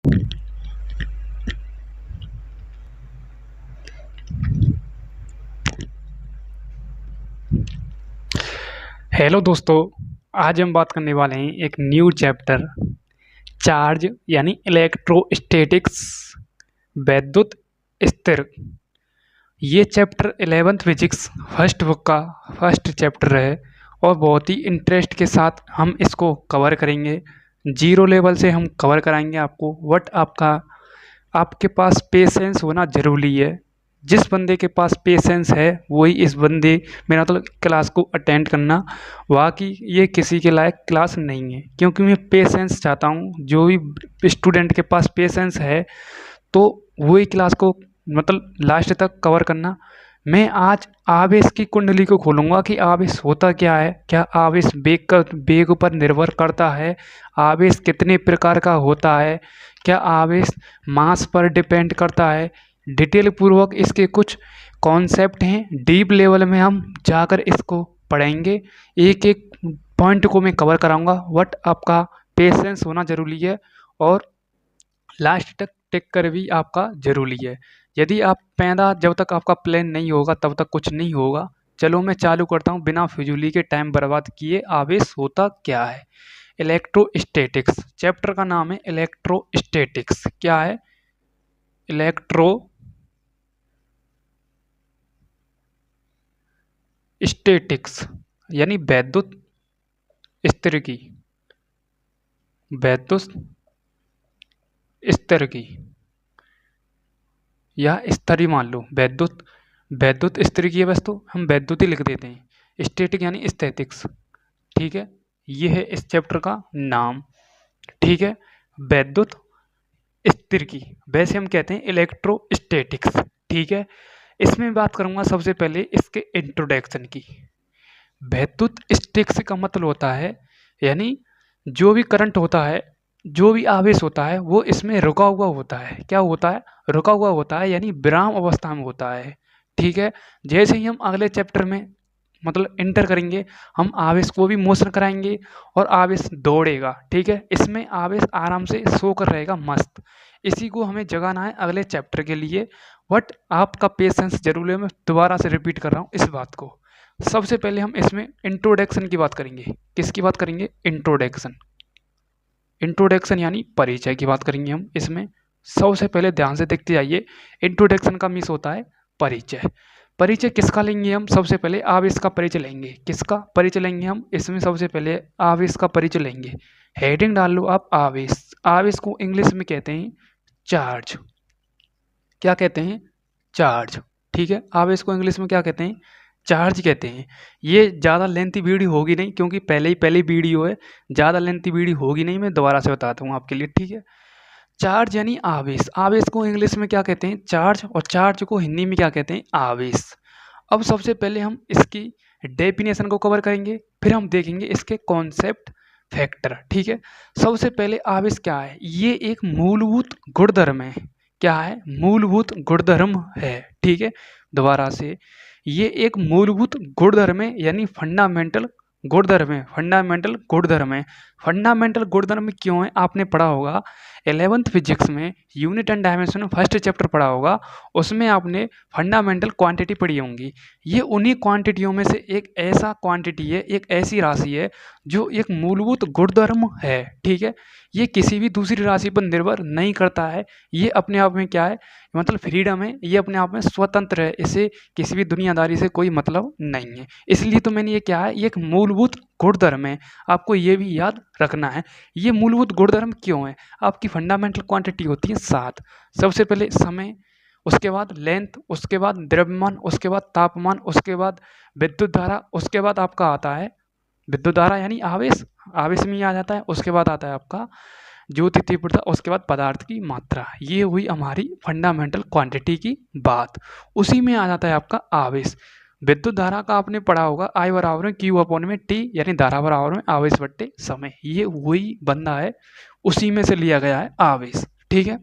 Hello दोस्तों, आज हम बात करने वाले हैं एक न्यू चैप्टर चार्ज यानी इलेक्ट्रोस्टैटिक्स वैद्युत स्थिर। ये chapter 11th physics first book का फर्स्ट चैप्टर है और बहुत ही इंटरेस्ट के साथ हम इसको कवर करेंगे। जीरो लेवल से हम कवर कराएंगे आपको। बट आपके पास पेशेंस होना ज़रूरी है। जिस बंदे के पास पेशेंस है वही इस बंदे मेरा मतलब क्लास को अटेंड करना। बाकी ये किसी के लायक क्लास नहीं है, क्योंकि मैं पेशेंस चाहता हूँ। जो भी स्टूडेंट के पास पेशेंस है तो वही क्लास को मतलब लास्ट तक कवर करना। मैं आज आवेश की कुंडली को खोलूँगा कि आवेश होता क्या है, क्या आवेश वेग पर निर्भर करता है, आवेश कितने प्रकार का होता है, क्या आवेश मास पर डिपेंड करता है। डिटेल पूर्वक इसके कुछ कॉन्सेप्ट हैं, डीप लेवल में हम जाकर इसको पढ़ेंगे। एक एक पॉइंट को मैं कवर कराऊंगा। बट आपका पेशेंस होना ज़रूरी है और लास्ट तक टेक कर भी आपका ज़रूरी है। यदि आप पैदा जब तक आपका प्लान नहीं होगा तब तक कुछ नहीं होगा। चलो मैं चालू करता हूँ बिना फिजूली के टाइम बर्बाद किए। आवेश होता क्या है? इलेक्ट्रोस्टैटिक्स चैप्टर का नाम है। इलेक्ट्रोस्टैटिक्स क्या है? इलेक्ट्रोस्टैटिक्स यानी स्थिर की वैद्युत स्थिर की या स्तर ही मान लो। वैद्युत स्थिर की है, बस तो हम वैद्युत ही लिख देते हैं। स्टैटिक यानी स्थैतिक्स। ठीक है, ये है इस चैप्टर का नाम। ठीक है, वैद्युत स्थिर की वैसे हम कहते हैं इलेक्ट्रोस्टैटिक्स। ठीक है, इसमें बात करूंगा सबसे पहले इसके इंट्रोडक्शन की। वैद्युत स्टैटिक्स का मतलब होता है यानी जो भी करंट होता है, जो भी आवेश होता है वो इसमें रुका हुआ होता है। क्या होता है? रुका हुआ होता है, यानी विराम अवस्था में होता है। ठीक है, जैसे ही हम अगले चैप्टर में मतलब इंटर करेंगे, हम आवेश को भी मोशन कराएंगे और आवेश दौड़ेगा। ठीक है, इसमें आवेश आराम से सो कर रहेगा मस्त। इसी को हमें जगाना है अगले चैप्टर के लिए। बट आपका पेशेंस जरूर है। मैं दोबारा से रिपीट कर रहा हूँ इस बात को। सबसे पहले हम इसमें इंट्रोडक्शन की बात करेंगे। किसकी बात करेंगे? इंट्रोडक्शन यानी परिचय की बात करेंगे हम इसमें। सबसे पहले ध्यान से देखते जाइए। इंट्रोडक्शन का मीन्स होता है परिचय। परिचय किसका लेंगे हम? सबसे पहले आवेश का परिचय लेंगे। किसका परिचय लेंगे हम इसमें? सबसे पहले आवेश का परिचय लेंगे। हेडिंग डाल लो आप आवेश। आवेश को इंग्लिश में कहते हैं चार्ज। क्या कहते हैं? चार्ज। ठीक है, आवेश को इंग्लिश में क्या कहते हैं? चार्ज कहते हैं। ये ज़्यादा लेंथी वीडियो होगी नहीं, क्योंकि पहले ही वीडियो है। ज़्यादा लेंथी वीडियो होगी नहीं, मैं दोबारा से बताता हूँ आपके लिए। ठीक है, चार्ज यानी आवेश। आवेश को इंग्लिश में क्या कहते हैं? चार्ज। और चार्ज को हिंदी में क्या कहते हैं? आवेश। अब सबसे पहले हम इसकी डेफिनेशन को कवर करेंगे, फिर हम देखेंगे इसके कॉन्सेप्ट फैक्टर। ठीक है, सबसे पहले आवेश क्या है? ये एक मूलभूत गुणधर्म है। क्या है? मूलभूत गुणधर्म है। ठीक है, दोबारा से, ये एक मूलभूत गुणधर्म है यानी फंडामेंटल गुणधर्म है। फंडामेंटल गुणधर्म है। फंडामेंटल गुणधर्म क्यों है? आपने पढ़ा होगा 11th फिजिक्स में unit and dimension first chapter पढ़ा होगा। उसमें आपने फंडामेंटल क्वांटिटी पढ़ी होंगी। ये उन्हीं क्वांटिटियों में से एक ऐसा क्वांटिटी है, एक ऐसी राशि है जो एक मूलभूत गुणधर्म है। ठीक है, ये किसी भी दूसरी राशि पर निर्भर नहीं करता है। ये अपने आप में क्या है? मतलब फ्रीडम है। ये अपने आप में स्वतंत्र है। इसे किसी भी दुनियादारी से कोई मतलब नहीं है। इसलिए तो मैंने ये क्या है, ये एक मूलभूत गुणधर्म है। आपको ये भी याद रखना है। ये मूलभूत गुणधर्म क्यों है? आपकी फंडामेंटल क्वांटिटी होती है 7। सबसे पहले समय, उसके बाद लेंथ, उसके बाद द्रव्यमान, उसके बाद तापमान, उसके बाद विद्युत धारा, उसके बाद आपका आता है विद्युत धारा यानी आवेश। आवेश में ही आ जाता है। उसके बाद आता है आपका ज्योति तीव्रता, उसके बाद पदार्थ की मात्रा। ये हुई हमारी फंडामेंटल क्वांटिटी की बात। उसी में आ जाता है आपका आवेश। विद्युत धारा का आपने पढ़ा होगा I बराबर में Q अपॉन में T, यानी धारा बराबर में आवेश बट्टे समय। ये वही बंदा है, उसी में से लिया गया है आवेश। ठीक है,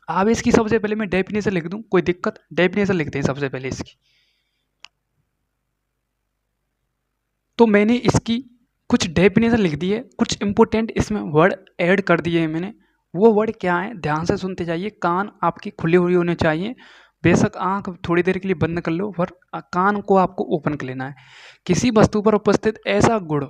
आवेश की सबसे पहले मैं डेफिनेशन लिख दूं, कोई दिक्कत? डेफिनेशन लिखते हैं सबसे पहले इसकी। तो मैंने इसकी कुछ डेफिनेशन लिख दी है, कुछ इंपॉर्टेंट इसमें वर्ड ऐड कर दिए हैं मैंने। वो वर्ड क्या है, ध्यान से सुनते जाइए, कान आपकी खुली हुई होने चाहिए। बेशक आंख थोड़ी देर के लिए बंद कर लो, पर कान को आपको ओपन कर लेना है। किसी वस्तु पर उपस्थित ऐसा गुण,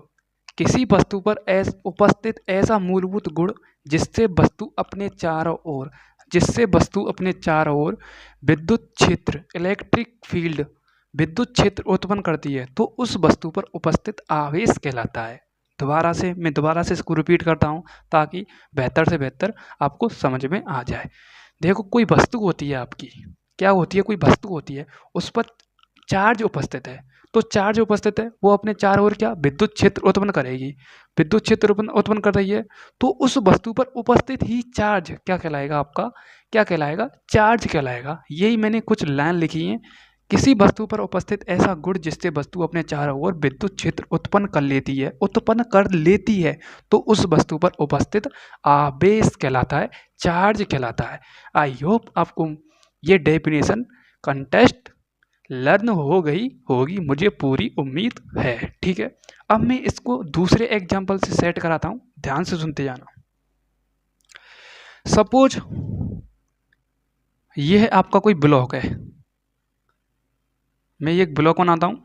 किसी वस्तु पर उपस्थित ऐसा मूलभूत गुण जिससे वस्तु अपने चारों ओर, जिससे वस्तु अपने चारों ओर विद्युत क्षेत्र, इलेक्ट्रिक फील्ड, विद्युत क्षेत्र उत्पन्न करती है, तो उस वस्तु पर उपस्थित आवेश कहलाता है। मैं दोबारा से इसको रिपीट करता हूँ ताकि बेहतर से बेहतर आपको समझ में आ जाए। देखो, कोई वस्तु होती है आपकी, क्या होती है, कोई वस्तु होती है, उस पर चार्ज उपस्थित है, तो चार्ज उपस्थित है, वो अपने चारों ओर क्या, विद्युत क्षेत्र उत्पन्न करेगी। विद्युत क्षेत्र उत्पन्न कर रही है, तो उस वस्तु पर उपस्थित ही चार्ज क्या कहलाएगा, आपका क्या कहलाएगा, चार्ज कहलाएगा। यही मैंने कुछ लाइन लिखी है। किसी वस्तु पर उपस्थित ऐसा गुण जिससे वस्तु अपने चारों ओर विद्युत क्षेत्र उत्पन्न कर लेती है, तो उस वस्तु पर उपस्थित आवेश कहलाता है, चार्ज कहलाता है। आई होप आपको ये डेफिनेशन कंटेस्ट लर्न हो गई होगी, मुझे पूरी उम्मीद है। ठीक है, अब मैं इसको दूसरे एग्जाम्पल से सेट कराता हूं, ध्यान से सुनते जाना। सपोज यह आपका कोई ब्लॉक है, मैं एक ब्लॉक बनाता हूं,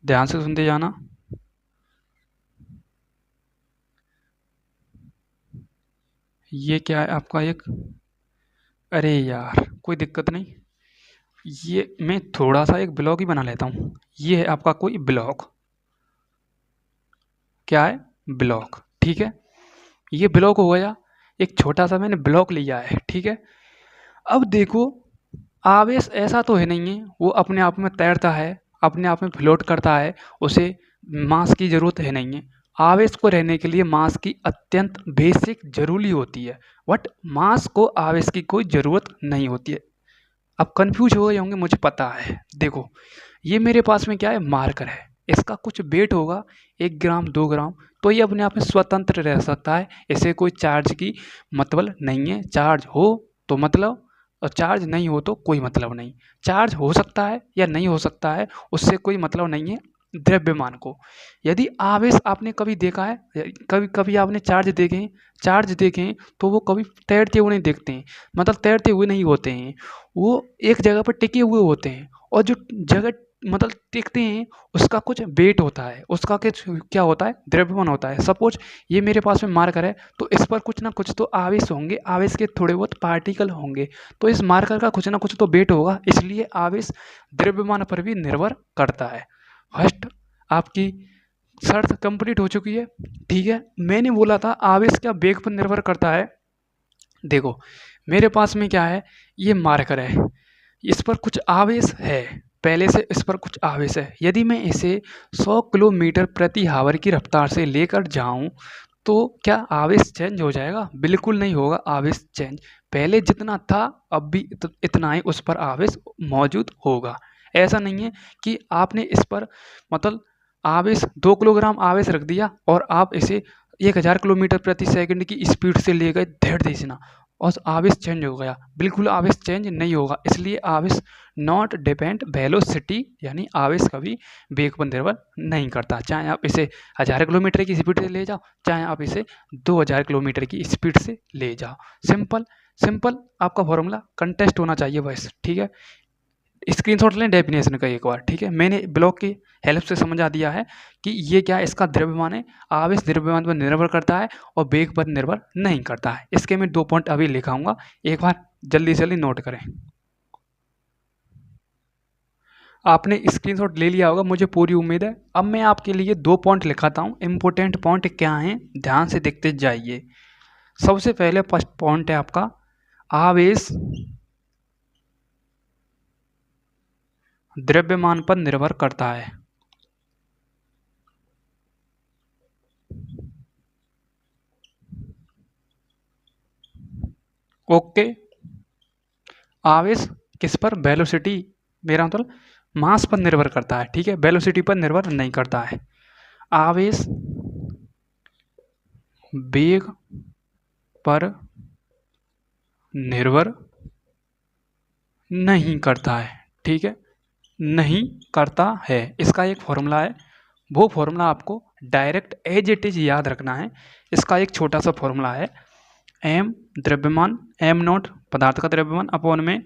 ध्यान से सुनते जाना। ये क्या है आपका एक, अरे यार कोई दिक्कत नहीं, ये मैं थोड़ा सा एक ब्लॉक ही बना लेता हूं। ये है आपका कोई ब्लॉक, क्या है, ब्लॉक। ठीक है, ये ब्लॉक हो गया, एक छोटा सा मैंने ब्लॉक लिया है। ठीक है, अब देखो, आवेश ऐसा तो है नहीं है वो अपने आप में तैरता है, अपने आप में फ्लोट करता है, उसे मास की जरूरत है नहीं है। आवेश को रहने के लिए मास की अत्यंत बेसिक जरूरी होती है, बट मास को आवेश की कोई ज़रूरत नहीं होती है। अब कंफ्यूज हो गए होंगे, मुझे पता है। देखो, ये मेरे पास में क्या है, मार्कर है, इसका कुछ वेट होगा 1 ग्राम 2 ग्राम, तो ये अपने आप में स्वतंत्र रह सकता है, इसे कोई चार्ज की मतलब नहीं है। चार्ज हो तो मतलब, और चार्ज नहीं हो तो कोई मतलब नहीं। चार्ज हो सकता है या नहीं हो सकता है, उससे कोई मतलब नहीं है द्रव्यमान को। यदि आवेश आपने कभी देखा है, कभी कभी आपने चार्ज देखे हैं, तो वो कभी तैरते हुए नहीं देखते हैं, मतलब तैरते हुए नहीं होते हैं, वो एक जगह पर टिके हुए होते हैं। और जो जगह मतलब टिकते हैं, उसका कुछ वेट होता है, उसका कुछ क्या होता है, द्रव्यमान होता है। सपोज ये मेरे पास में मार्कर है, तो इस पर कुछ ना कुछ तो आवेश होंगे, आवेश के थोड़े बहुत पार्टिकल होंगे, तो इस मार्कर का कुछ ना कुछ तो वेट होगा, इसलिए आवेश द्रव्यमान पर भी निर्भर करता है। फर्स्ट आपकी शर्त कंप्लीट हो चुकी है। ठीक है, मैंने बोला था आवेश क्या वेग पर निर्भर करता है। देखो, मेरे पास में क्या है, ये मार्कर है, इस पर कुछ आवेश है, पहले से इस पर कुछ आवेश है। यदि मैं इसे 100 किलोमीटर प्रति आवर की रफ्तार से लेकर जाऊं, तो क्या आवेश चेंज हो जाएगा? बिल्कुल नहीं होगा आवेश चेंज। पहले जितना था अब भी इतना ही उस पर आवेश मौजूद होगा। ऐसा नहीं है कि आपने इस पर मतलब आवेश 2 किलोग्राम आवेश रख दिया और आप इसे 1000 किलोमीटर प्रति सेकंड की स्पीड से ले गए धड़ देना और आवेश चेंज हो गया। बिल्कुल आवेश चेंज नहीं होगा, इसलिए आवेश नॉट डिपेंड वेलोसिटी, यानी आवेश कभी वेग पर निर्भर नहीं करता। चाहे आप इसे 1000 किलोमीटर की स्पीड से ले जाओ, चाहे आप इसे 2000 किलोमीटर की स्पीड से ले जाओ। सिंपल सिंपल आपका फॉर्मूला कंटेस्ट होना चाहिए बस। ठीक है, स्क्रीनशॉट लें डेफिनेशन का एक बार। ठीक है, मैंने ब्लॉक की हेल्प से समझा दिया है कि ये क्या है, इसका द्रव्यमान है, आवेश द्रव्यमान पर निर्भर करता है और वेग पर निर्भर नहीं करता है। इसके मैं 2 पॉइंट अभी लिखाऊंगा, एक बार जल्दी से जल्दी नोट करें। आपने स्क्रीनशॉट ले लिया होगा, मुझे पूरी उम्मीद है। अब मैं आपके लिए 2 पॉइंट लिखाता हूँ, इंपॉर्टेंट पॉइंट क्या हैं, ध्यान से देखते जाइए। सबसे पहले फर्स्ट पॉइंट है आपका, आवेश द्रव्यमान पर निर्भर करता है। ओके, आवेश किस पर, वेलोसिटी, मेरा मतलब मास पर निर्भर करता है। ठीक है, वेलोसिटी पर निर्भर नहीं करता है। आवेश वेग पर निर्भर नहीं करता है। ठीक है, नहीं करता है, इसका एक फॉर्मूला है, वो फॉर्मूला आपको डायरेक्ट एज इट इज याद रखना है। इसका एक छोटा सा फॉर्मूला है, एम द्रव्यमान, एम नॉट पदार्थ का द्रव्यमान अपॉन में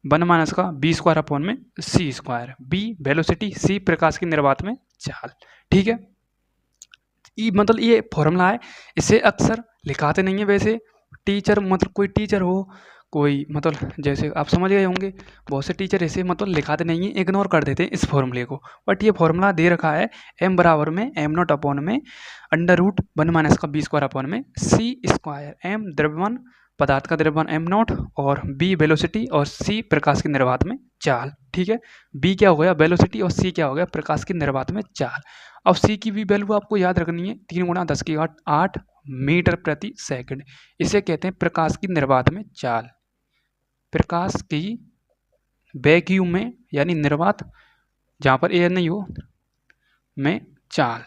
1 माइनस का बी स्क्वायर अपॉन में सी स्क्वायर, बी वेलोसिटी, सी प्रकाश की निर्वात में चाल। ठीक है, मतलब ये फॉर्मूला है, इसे अक्सर लिखाते नहीं है वैसे। टीचर मतलब कोई टीचर हो, कोई मतलब जैसे आप समझ गए होंगे, बहुत से टीचर ऐसे मतलब लिखाते नहीं है, इग्नोर कर देते हैं इस फॉर्मूले को। बट ये फॉर्मूला दे रखा है, एम बराबर में एम नॉट अपॉन में अंडर रूट 1 माइनस का बी स्क्वायर अपॉन में सी स्क्वायर। एम द्रव्यमान पदार्थ का द्रव्यमान एम नॉट, और बी वेलोसिटी, और सी प्रकाश की निर्वात में चाल। ठीक है, बी क्या हो गया वेलोसिटी, और सी क्या हो गया प्रकाश की निर्वात में चाल। अब सी की भी वैल्यू आपको याद रखनी है, 3 गुणा 10 की 8 मीटर प्रति सेकंड। इसे कहते हैं प्रकाश की निर्वात में चाल। प्रकाश की वैक्यूम में यानी निर्वात, जहाँ पर एयर नहीं हो, में चाल।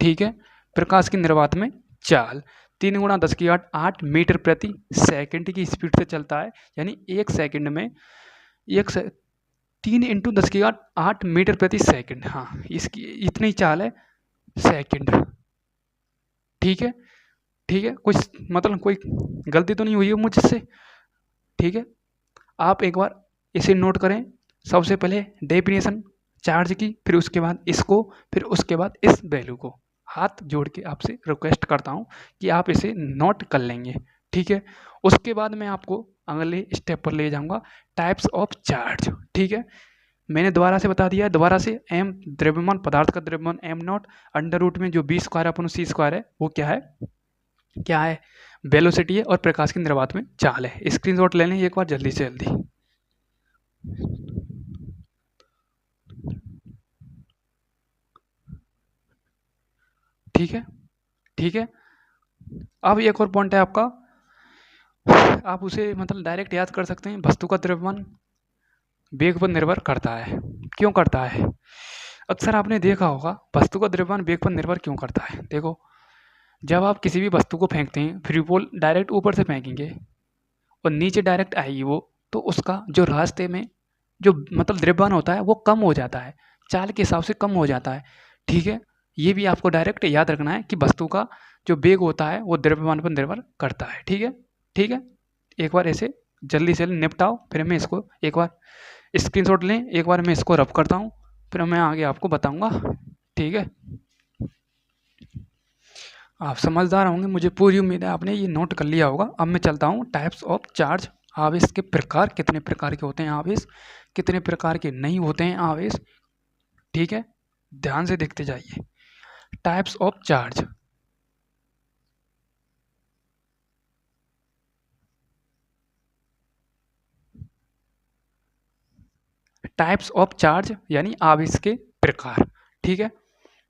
ठीक है, प्रकाश की निर्वात में चाल 3 गुणा 10 की 8 मीटर प्रति सेकंड की स्पीड से चलता है, यानी 1 सेकंड में 3 इंटू 10 की 8 मीटर प्रति सेकंड। हाँ, इसकी इतनी चाल है सेकंड। ठीक है, ठीक है, कुछ मतलब कोई गलती तो नहीं हुई है मुझसे। ठीक है, आप एक बार इसे नोट करें। सबसे पहले डेफिनेशन चार्ज की, फिर उसके बाद इसको, फिर उसके बाद इस वैल्यू को। हाथ जोड़ के आपसे रिक्वेस्ट करता हूँ कि आप इसे नोट कर लेंगे। ठीक है, उसके बाद मैं आपको अगले स्टेप पर ले जाऊंगा, टाइप्स ऑफ चार्ज। ठीक है, मैंने दोबारा से बता दिया है, दोबारा से एम द्रव्यमान पदार्थ का द्रव्यमान एम नॉट, अंडर रूट में जो बी स्क्वायर अपन सी स्क्वायर है वो क्या है, क्या है वेलोसिटी है, और प्रकाश की निर्वात में चाल है। स्क्रीनशॉट ले लें एक बार जल्दी से जल्दी। ठीक है, ठीक है, अब एक और पॉइंट है आपका, आप उसे मतलब डायरेक्ट याद कर सकते हैं। वस्तु का द्रव्यमान वेग पर निर्भर करता है। क्यों करता है? अक्सर आपने देखा होगा वस्तु का द्रव्यमान वेग पर निर्भर क्यों करता है। देखो, जब आप किसी भी वस्तु को फेंकते हैं, फ्री बॉल डायरेक्ट ऊपर से फेंकेंगे और नीचे डायरेक्ट आएगी वो, तो उसका जो रास्ते में जो मतलब द्रव्यमान होता है वो कम हो जाता है, चाल के हिसाब से कम हो जाता है। ठीक है, ये भी आपको डायरेक्ट याद रखना है कि वस्तु का जो वेग होता है वो द्रव्यमान पर निर्भर करता है। ठीक है, ठीक है, एक बार ऐसे जल्दी से निपटाओ, फिर मैं इसको एक बार स्क्रीनशॉट लें, एक बार मैं इसको रब करता हूँ, फिर मैं आगे आपको बताऊंगा। ठीक है, आप समझदार होंगे, मुझे पूरी उम्मीद है आपने ये नोट कर लिया होगा। अब मैं चलता हूँ टाइप्स ऑफ चार्ज। आवेश के प्रकार, कितने प्रकार के होते हैं आवेश, कितने प्रकार के नहीं होते हैं आवेश। ठीक है, ध्यान से देखते जाइए। Types of charge, types of charge यानी आवेश के प्रकार। ठीक है,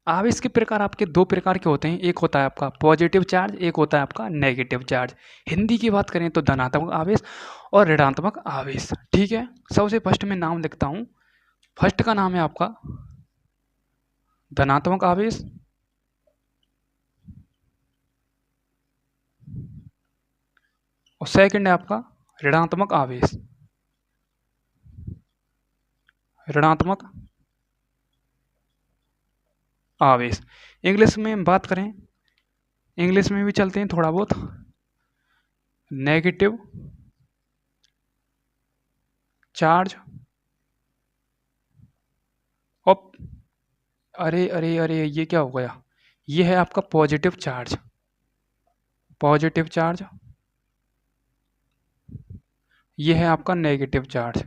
आवेश के प्रकार आपके दो प्रकार के होते हैं, एक होता है आपका पॉजिटिव चार्ज, एक होता है आपका नेगेटिव चार्ज। हिंदी की बात करें तो धनात्मक आवेश और ऋणात्मक आवेश। ठीक है, सबसे फर्स्ट में नाम लिखता हूँ। फर्स्ट का नाम है आपका धनात्मक आवेश, और सेकंड है आपका ऋणात्मक आवेश। ऋणात्मक आवेश। इंग्लिश में बात करें, इंग्लिश में भी चलते हैं थोड़ा बहुत। नेगेटिव चार्ज ऑफ, अरे अरे अरे ये क्या हो गया, ये है आपका पॉजिटिव चार्ज। पॉजिटिव चार्ज, ये है आपका नेगेटिव चार्ज।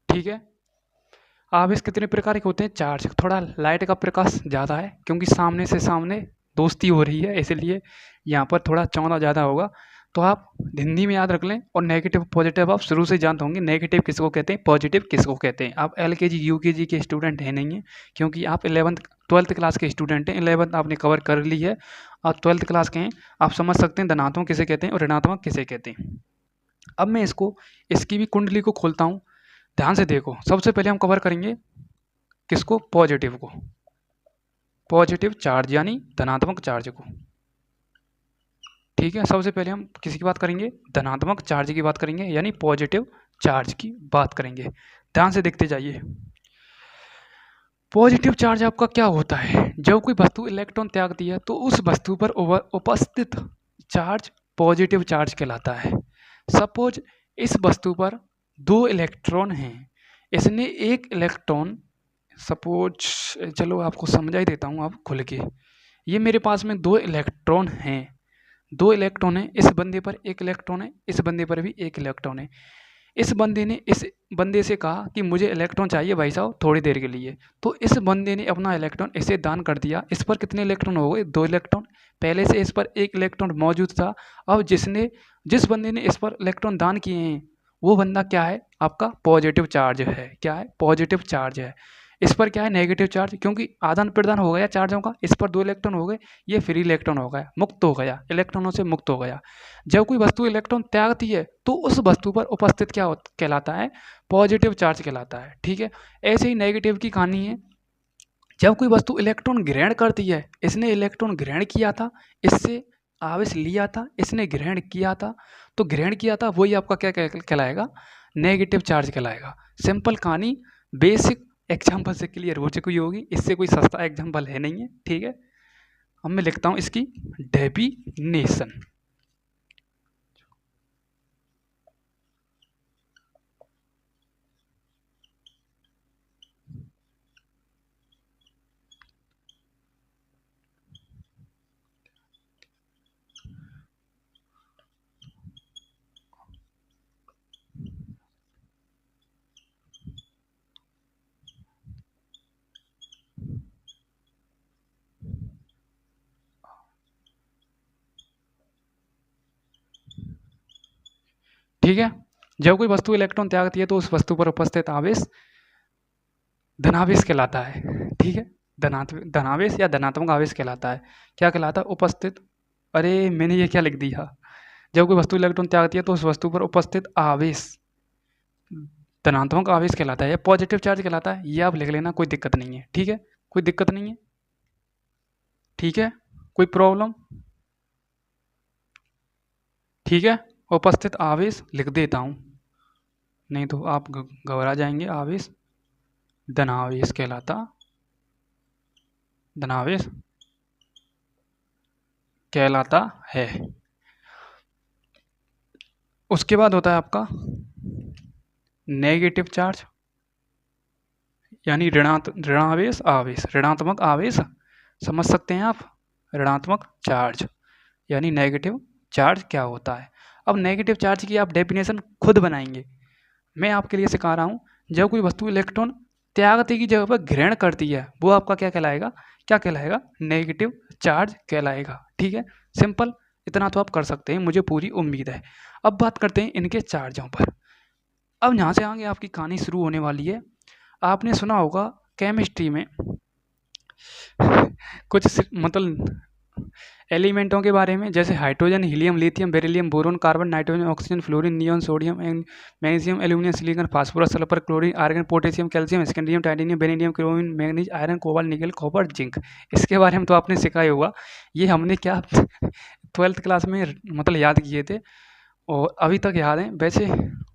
ठीक है, आवेश कितने प्रकार के होते हैं, चार्ज। थोड़ा लाइट का प्रकाश ज़्यादा है क्योंकि सामने से सामने दोस्ती हो रही है, इसलिए यहाँ पर थोड़ा चौंधा ज़्यादा होगा, तो आप हिंदी में याद रख लें। और नेगेटिव पॉजिटिव आप शुरू से जानते होंगे, नेगेटिव किसको कहते हैं, पॉजिटिव किसको कहते हैं। आप LKG UKG के स्टूडेंट हैं नहीं हैं, क्योंकि आप 12th क्लास के स्टूडेंट हैं। 11th आपने कवर कर ली है, आप 12th क्लास के हैं, आप समझ सकते हैं धनात्मक किसे कहते हैं और ऋणात्मक किसे कहते हैं। अब मैं इसको, इसकी भी कुंडली को खोलता हूँ, ध्यान से देखो। सबसे पहले हम कवर करेंगे किसको, पॉजिटिव को, पॉजिटिव चार्ज यानी धनात्मक चार्ज को। ठीक है, सबसे पहले हम किसी की बात करेंगे, धनात्मक चार्ज की बात करेंगे, यानी पॉजिटिव चार्ज की बात करेंगे। ध्यान से देखते जाइए। पॉजिटिव चार्ज आपका क्या होता है, जब कोई वस्तु इलेक्ट्रॉन त्यागती है तो उस वस्तु पर उपस्थित चार्ज पॉजिटिव चार्ज कहलाता है। सपोज इस वस्तु पर 2 इलेक्ट्रॉन हैं, इसने एक इलेक्ट्रॉन, सपोज, चलो आपको समझा ही देता हूँ आप खुल के। ये मेरे पास में 2 इलेक्ट्रॉन हैं, 2 इलेक्ट्रॉन है, इस बंदे पर 1 इलेक्ट्रॉन है, इस बंदे पर भी 1 इलेक्ट्रॉन है। इस बंदे ने इस बंदे से कहा कि मुझे इलेक्ट्रॉन चाहिए भाई साहब थोड़ी देर के लिए, तो इस बंदे ने अपना इलेक्ट्रॉन इसे दान कर दिया। इस पर कितने इलेक्ट्रॉन हो गए, 2 इलेक्ट्रॉन। पहले से इस पर 1 इलेक्ट्रॉन मौजूद था। अब जिस बंदे ने इस पर इलेक्ट्रॉन दान किए हैं वो बंदा क्या है, आपका पॉजिटिव चार्ज है। क्या है, पॉजिटिव चार्ज है। इस पर क्या है, नेगेटिव चार्ज, क्योंकि आदान प्रदान हो गया चार्जों का। इस पर 2 इलेक्ट्रॉन हो गए, ये फ्री इलेक्ट्रॉन हो गया, मुक्त हो गया, इलेक्ट्रॉनों से मुक्त हो गया। जब कोई वस्तु इलेक्ट्रॉन त्यागती है तो उस वस्तु पर उपस्थित क्या कहलाता है, पॉजिटिव चार्ज कहलाता है। ठीक है, ऐसे ही नेगेटिव की कहानी है। जब कोई वस्तु इलेक्ट्रॉन ग्रहण करती है, इसने इलेक्ट्रॉन ग्रहण किया था, इससे आवेश लिया था, इसने ग्रहण किया था, तो ग्रहण किया था वही आपका क्या कहलाएगा, नेगेटिव चार्ज कहलाएगा। सिंपल कहानी, बेसिक एग्जाम्पल से क्लियर हो चुकी होगी, इससे कोई सस्ता एग्जाम्पल है नहीं है। ठीक है, अब मैं लिखता हूँ इसकी डेफिनेशन। ठीक है, जब कोई वस्तु इलेक्ट्रॉन त्यागती है तो उस वस्तु पर उपस्थित आवेश धनावेश कहलाता है। ठीक है, धनावेश या धनात्मक आवेश कहलाता है। क्या कहलाता है, उपस्थित, अरे मैंने ये क्या लिख दिया, जब कोई वस्तु इलेक्ट्रॉन त्यागती है तो उस वस्तु पर उपस्थित आवेश धनात्मक आवेश कहलाता है या पॉजिटिव चार्ज कहलाता है। ये आप लिख लेना, कोई दिक्कत नहीं है। ठीक है, कोई दिक्कत नहीं है। ठीक है, कोई प्रॉब्लम, ठीक है, उपस्थित आवेश लिख देता हूँ, नहीं तो आप घबरा जाएंगे। आवेश धनावेश कहलाता, धनावेश कहलाता है। उसके बाद होता है आपका नेगेटिव चार्ज, यानी ऋणावेश आवेश, ऋणात्मक आवेश, समझ सकते हैं आप, ऋणात्मक चार्ज यानी नेगेटिव चार्ज क्या होता है। अब नेगेटिव चार्ज की आप डेफिनेशन खुद बनाएंगे, मैं आपके लिए सिखा रहा हूँ। जब कोई वस्तु इलेक्ट्रॉन त्यागती की जगह पर ग्रहण करती है वो आपका क्या कहलाएगा, क्या कहलाएगा, नेगेटिव चार्ज कहलाएगा। ठीक है, सिंपल, इतना तो आप कर सकते हैं, मुझे पूरी उम्मीद है। अब बात करते हैं इनके चार्जों पर। अब यहाँ से आगे आपकी कहानी शुरू होने वाली है। आपने सुना होगा केमिस्ट्री में कुछ मतलब एलिमेंटों के बारे में, जैसे hydrogen, helium, lithium, beryllium, boron, carbon, nitrogen, oxygen, fluorine, neon, sodium, magnesium, aluminium, silicon, phosphorus, sulphur, chlorine, argon, potassium, calcium, scandium, titanium, beryllium, chromium, manganese, iron, cobalt, nickel, copper, zinc. इसके बारे में तो आपने सीखा ही होगा, ये हमने क्या 12th क्लास में मतलब याद किए थे और अभी तक याद हैं। वैसे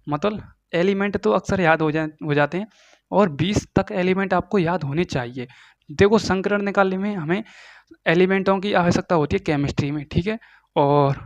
मतलब एलिमेंट तो अक्सर याद हो जाते हैं और 20 तक एलिमेंट आपको याद होने चाहिए। देखो, संकरण निकालने में हमें एलिमेंटों की आवश्यकता होती है केमिस्ट्री में। ठीक है, और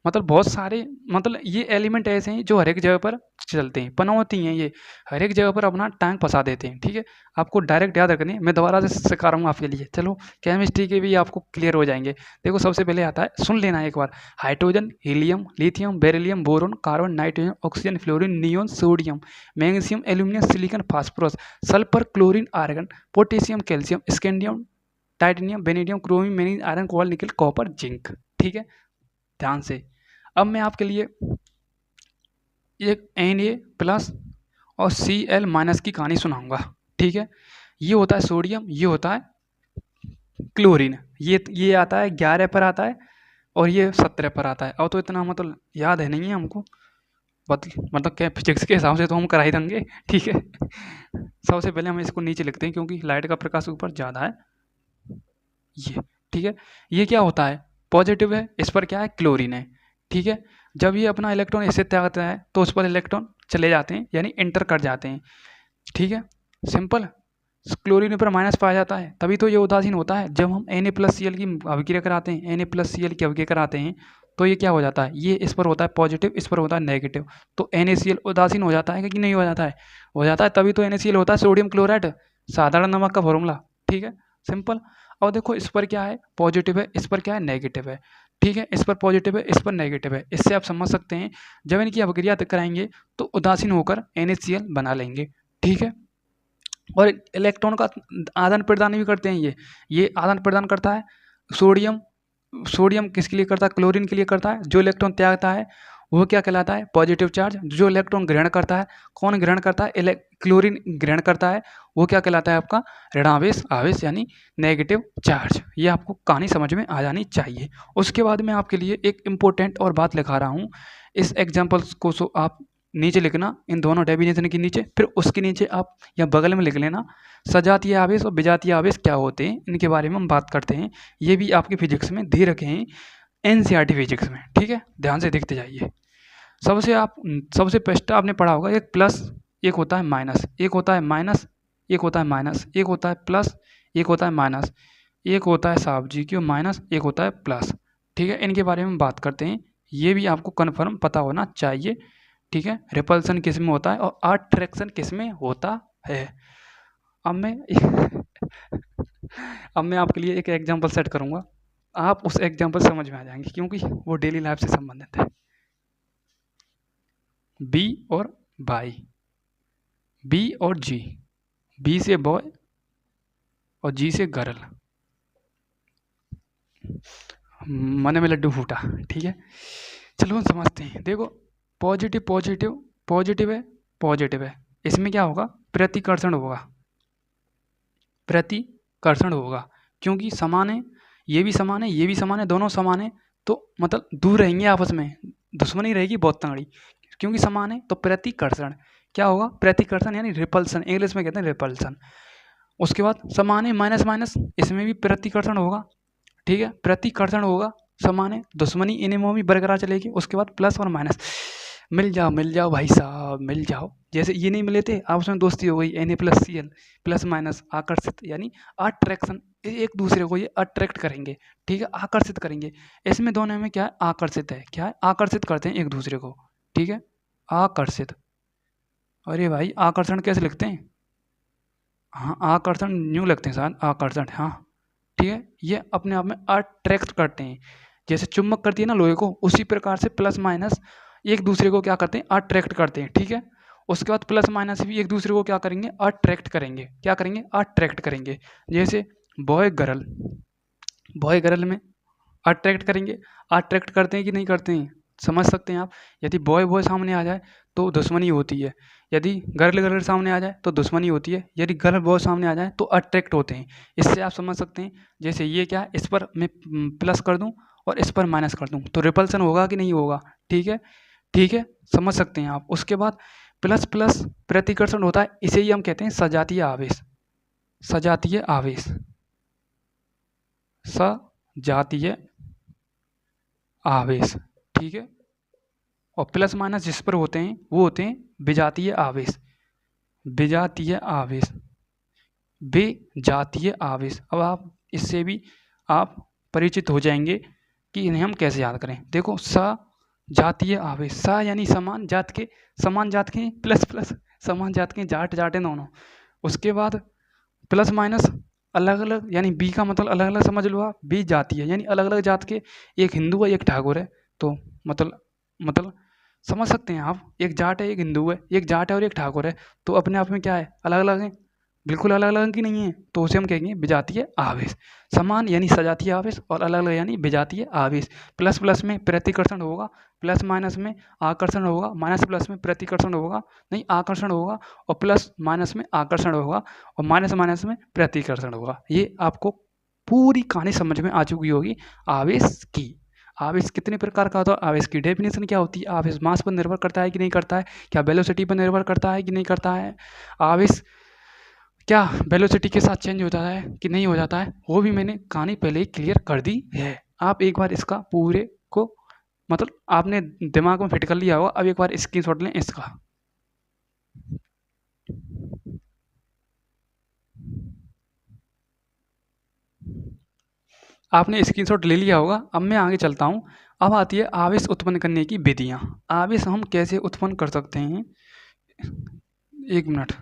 मतलब बहुत सारे मतलब ये एलिमेंट ऐसे हैं जो हर एक जगह पर चलते हैं, पनौती हैं, ये हर एक जगह पर अपना टैंक फंसा देते हैं। ठीक है, आपको डायरेक्ट याद रखनी है, मैं दोबारा से सिखा रहा हूँ आपके लिए। चलो, केमिस्ट्री के भी आपको क्लियर हो जाएंगे। देखो, सबसे पहले आता है, सुन लेना एक बार, hydrogen, helium, lithium, beryllium, boron, carbon, nitrogen, oxygen, fluorine, neon, sodium, magnesium, aluminium, silicon, phosphorus, sulphur, chlorine, argon, potassium, calcium, scandium, titanium, vanadium, chromium, manganese, iron, cobalt, nickel, copper, zinc. ठीक है, ध्यान से। अब मैं आपके लिए एक Na+ और Cl- की कहानी सुनाऊंगा। ठीक है, ये होता है सोडियम, ये होता है क्लोरीन, ये आता है 11 पर आता है और ये 17 पर आता है। अब तो इतना मतलब याद है नहीं है हमको, मतलब क्या फिजिक्स के हिसाब से तो हम करा ही देंगे। ठीक है, सबसे पहले हम इसको नीचे लिखते हैं क्योंकि लाइट का प्रकाश ऊपर ज़्यादा है। ये ठीक है, ये क्या होता है, पॉजिटिव है, इस पर क्या है, क्लोरीन है। ठीक है, जब ये अपना इलेक्ट्रॉन इससे त्यागता है तो उस पर इलेक्ट्रॉन चले जाते हैं, यानी एंटर कर जाते हैं। ठीक है, सिंपल। क्लोरीन पर माइनस पाया जाता है, तभी तो ये उदासीन होता है। जब हम Na+Cl की अभिक्रिया कराते हैं, Na+Cl की अभिक्रिया कराते हैं, तो ये क्या हो जाता है, ये इस पर होता है पॉजिटिव, इस पर होता है नेगेटिव, तो NaCl उदासीन हो जाता है कि नहीं हो जाता है, हो जाता है, तभी तो NaCl होता है सोडियम क्लोराइड, साधारण नमक का फॉर्मूला। ठीक है, सिंपल। और देखो इस पर क्या है, पॉजिटिव है, इस पर क्या है, नेगेटिव है। ठीक है, इस पर पॉजिटिव है, इस पर नेगेटिव है। इससे आप समझ सकते हैं जब इनकी अभिक्रिया कराएंगे तो उदासीन होकर NaCl बना लेंगे। ठीक है, और इलेक्ट्रॉन का आदान प्रदान भी करते हैं। ये आदान प्रदान करता है। सोडियम सोडियम किसके लिए करता है, क्लोरीन के लिए करता है। जो इलेक्ट्रॉन त्यागता है वो क्या कहलाता है, पॉजिटिव चार्ज। जो इलेक्ट्रॉन ग्रहण करता है, कौन ग्रहण करता है, क्लोरीन ग्रहण करता है, वो क्या कहलाता है आपका ऋणावेश आवेश यानी नेगेटिव चार्ज। ये आपको कहानी समझ में आ जानी चाहिए। उसके बाद मैं आपके लिए एक इम्पोर्टेंट और बात लिखा रहा हूँ। इस एग्जाम्पल्स को आप नीचे लिखना, इन दोनों डेफिनेशन के नीचे, फिर उसके नीचे आप या बगल में लिख लेना सजातीय आवेश और विजातीय आवेश क्या होते हैं, इनके बारे में हम बात करते हैं। ये भी आपके फिजिक्स में दे रखे हैं, NCERT फिजिक्स में। ठीक है, ध्यान से देखते जाइए। सबसे फर्स्ट आपने पढ़ा होगा एक प्लस, एक होता है माइनस, एक होता है माइनस, एक होता है माइनस, एक होता है प्लस, एक होता है माइनस, एक होता है साहब जी क्यों माइनस, एक होता है प्लस। ठीक है, इनके बारे में बात करते हैं। ये भी आपको कन्फर्म पता होना चाहिए। ठीक है, रिपल्सन किस में होता है और अट्रैक्शन किस में होता है। अब मैं अब मैं आपके लिए एक एग्जांपल सेट करूंगा, आप उस एग्जांपल समझ में आ जाएंगे क्योंकि वो डेली लाइफ से संबंधित है। बी और बाई, बी और जी, बी से बॉय और जी से गर्ल, मन में लड्डू फूटा। ठीक है, चलो हम समझते हैं। देखो पॉजिटिव पॉजिटिव पॉजिटिव है, पॉजिटिव है, इसमें क्या होगा, प्रतिकर्षण होगा, प्रतिकर्षण होगा, क्योंकि समान है, ये भी समान है, ये भी समान है, दोनों समान है, तो मतलब दूर रहेंगे आपस में, दुश्मनी रहेगी बहुत तगड़ी, क्योंकि समान है तो प्रतिकर्षण क्या होगा, प्रतिकर्षण यानी रिपल्सन, इंग्लिश में कहते हैं रिपल्सन। उसके बाद समान है माइनस माइनस, इसमें भी प्रतिकर्षण होगा। ठीक है, प्रतिकर्षण होगा, समान है, दुश्मनी इनमें भी बरकरार चलेगी। उसके बाद प्लस और माइनस, मिल जाओ भाई साहब, मिल जाओ। जैसे ये नहीं मिले थे आपस में दोस्ती हो गई, Na+Cl, प्लस माइनस आकर्षित यानी अट्रैक्शन, एक दूसरे को ये अट्रैक्ट करेंगे। ठीक है, आकर्षित करेंगे। इसमें दोनों में क्या है, आकर्षित है, क्या है, आकर्षित करते हैं एक दूसरे को। ठीक है, आकर्षित। अरे भाई आकर्षण कैसे लिखते हैं, हाँ आकर्षण न्यू लगते हैं शायद, आकर्षण, हाँ ठीक है, ये अपने आप में अट्रैक्ट करते हैं। जैसे चुम्बक करती है ना लोहे को, उसी प्रकार से प्लस माइनस एक दूसरे को क्या करते हैं, अट्रैक्ट करते हैं। ठीक है, उसके बाद प्लस माइनस भी एक दूसरे को क्या करेंगे, अट्रैक्ट करेंगे, क्या करेंगे, अट्रैक्ट करेंगे। जैसे बॉय गर्ल, बॉय गर्ल में अट्रैक्ट करेंगे, अट्रैक्ट करते हैं कि नहीं करते हैं, समझ सकते हैं आप। यदि बॉय बॉय सामने आ जाए तो दुश्मनी होती है, यदि गर्ल गर्ल सामने आ जाए तो दुश्मनी होती है, यदि गर्ल बॉय सामने आ जाए तो अट्रैक्ट होते हैं। इससे आप समझ सकते हैं। जैसे ये क्या है, इस पर मैं प्लस कर दूं और इस पर माइनस कर दूं तो रिपल्सन होगा कि नहीं होगा। ठीक है, ठीक है, समझ सकते हैं आप। उसके बाद प्लस प्लस प्रतिकर्षण होता है, इसे ही हम कहते हैं सजातीय आवेश, सजातीय आवेश, सजातीय आवेश। ठीक है, और प्लस माइनस जिस पर होते हैं वो होते हैं विजातीय आवेश, विजातीय आवेश, विजातीय आवेश। अब आप इससे भी आप परिचित हो जाएंगे कि इन्हें हम कैसे याद करें। देखो स जातीय आवेश, स यानी समान जात के, समान जात के, प्लस प्लस समान जात के, जाट जाटे दोनों। उसके बाद प्लस माइनस अलग अलग, यानी बी का मतलब अलग अलग समझ लो आप, बी जाती है यानी अलग अलग जात के, एक हिंदू है एक ठाकुर है, तो मतलब समझ सकते हैं आप, एक जाट है एक हिंदू है, एक जाट है और एक ठाकुर है, तो अपने आप में क्या है, अलग अलग है, बिल्कुल अलग अलग की नहीं है, तो उसे हम कहेंगे विजातीय आवेश। समान यानी सजातीय आवेश और अलग अलग यानी विजातीय आवेश। प्लस प्लस में प्रतिकर्षण होगा, प्लस माइनस में आकर्षण होगा, माइनस प्लस में प्रतिकर्षण होगा, नहीं आकर्षण होगा, और प्लस माइनस में आकर्षण होगा, और माइनस माइनस में प्रतिकर्षण होगा। ये आपको पूरी कहानी समझ में आ चुकी होगी आवेश की। आवेश कितने प्रकार का होता है, आवेश की डेफिनेशन क्या होती है, आवेश मास पर निर्भर करता है कि नहीं करता है, क्या वेलोसिटी पर निर्भर करता है कि नहीं करता है, आवेश क्या वेलोसिटी के साथ चेंज हो जाता है कि नहीं हो जाता है, वो भी मैंने कहानी पहले ही क्लियर कर दी है। आप एक बार इसका पूरे को मतलब आपने दिमाग में फिट कर लिया होगा। अब एक बार स्क्रीनशॉट लें इसका। आपने स्क्रीनशॉट ले लिया होगा। अब मैं आगे चलता हूँ। अब आती है आवेश उत्पन्न करने की विधियाँ। आवेश हम कैसे उत्पन्न कर सकते हैं? एक मिनट।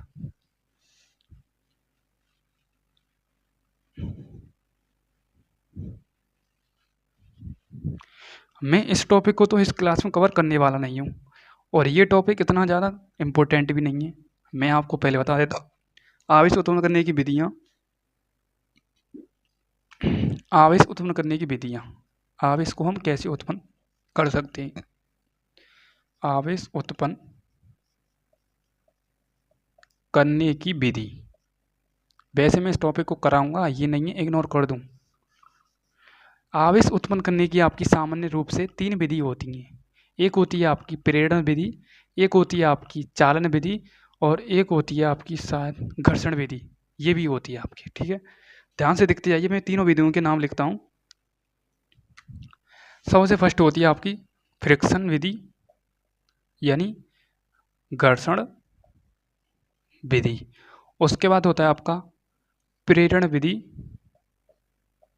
मैं इस टॉपिक को तो इस क्लास में कवर करने वाला नहीं हूँ, और ये टॉपिक इतना ज़्यादा इम्पोर्टेंट भी नहीं है। मैं आपको पहले बता देता हूँ आवेश उत्पन्न करने की विधियाँ। आवेश उत्पन्न करने की विधियाँ, आवेश को हम कैसे उत्पन्न कर सकते हैं? आवेश उत्पन्न करने की विधि। वैसे मैं इस टॉपिक को कराऊंगा, ये नहीं है इग्नोर कर दूं। आवेश उत्पन्न करने की आपकी सामान्य रूप से 3 विधि होती हैं। एक होती है आपकी प्रेरण विधि, एक होती है आपकी चालन विधि, और एक होती है आपकी शायद घर्षण विधि। ये भी होती है आपकी, ठीक है। ध्यान से देखते जाइए, मैं तीनों विधियों के नाम लिखता हूँ। सबसे फर्स्ट होती है आपकी फ्रिक्शन विधि, यानी घर्षण विधि। उसके बाद होता है आपका प्रेरण विधि,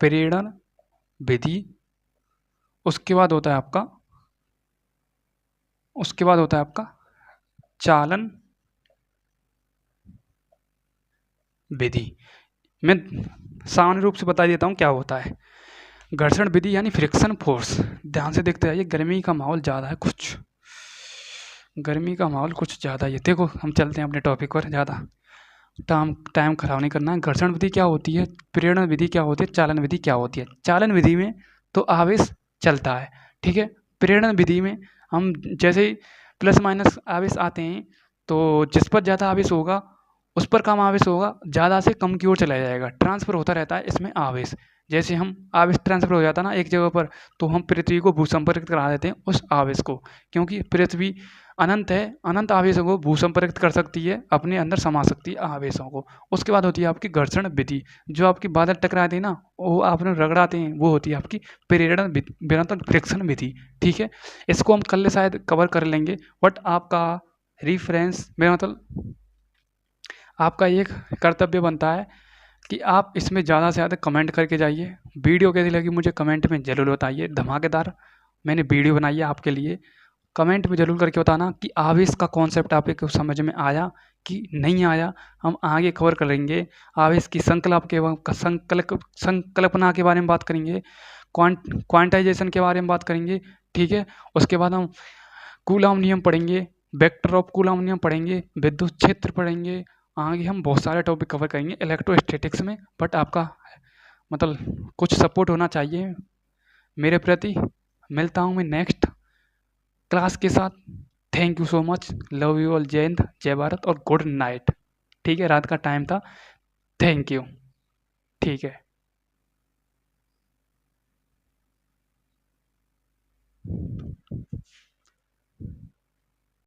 प्रेरण विधि। उसके बाद होता है आपका चालन विधि। मैं सामान्य रूप से बता देता हूँ क्या होता है। घर्षण विधि यानी फ्रिक्शन फोर्स। ध्यान से देखते जाइए, गर्मी का माहौल ज़्यादा है, गर्मी का माहौल कुछ ज़्यादा ही है। देखो, हम चलते हैं अपने टॉपिक पर, ज़्यादा टाइम खराब नहीं करना है। घर्षण विधि क्या होती है, प्रेरण विधि क्या होती है, चालन विधि क्या होती है। चालन विधि में तो आवेश चलता है, ठीक है। प्रेरण विधि में हम जैसे ही प्लस माइनस आवेश आते हैं, तो जिस पर ज़्यादा आवेश होगा उस पर कम आवेश होगा, ज़्यादा से कम की ओर चला जाएगा, ट्रांसफ़र होता रहता है इसमें आवेश। जैसे हम आवेश ट्रांसफ़र हो जाता है ना एक जगह पर, तो हम पृथ्वी को भूसंपर्कित करा देते हैं उस आवेश को, क्योंकि पृथ्वी अनंत है, अनंत आवेशों को भूसंपर्कित कर सकती है, अपने अंदर समा सकती है आवेशों को। उसके बाद होती है आपकी घर्षण विधि। जो आपकी बादल टकराते हैं ना, वो आपने रगड़ाते हैं, वो होती है आपकी प्रेरण विधि, फ्रिक्शन विधि, ठीक है। इसको हम कल शायद कवर कर लेंगे, बट आपका रिफरेंस मेरा मतलब आपका एक कर्तव्य बनता है कि आप इसमें ज़्यादा से ज़्यादा कमेंट करके जाइए। वीडियो कैसी लगी मुझे कमेंट में ज़रूर बताइए। धमाकेदार मैंने वीडियो बनाई है आपके लिए। कमेंट में ज़रूर करके बताना कि आवेश का कॉन्सेप्ट आपको समझ में आया कि नहीं आया। हम आगे कवर करेंगे आवेश की संकल्पना के बारे में बात करेंगे, क्वांटाइजेशन के बारे में बात करेंगे, ठीक है। उसके बाद हम कूलॉम नियम पढ़ेंगे, वेक्टर ऑफ कूलॉम नियम पढ़ेंगे, विद्युत क्षेत्र पढ़ेंगे। आगे हम बहुत सारे टॉपिक कवर करेंगे इलेक्ट्रोस्टैटिक्स में, बट आपका मतलब कुछ सपोर्ट होना चाहिए मेरे प्रति। मिलता हूँ मैं नेक्स्ट क्लास के साथ। Thank you so much, love you all, जय हिंद, जय भारत और गुड नाइट। ठीक है, रात का टाइम था। Thank you. ठीक है।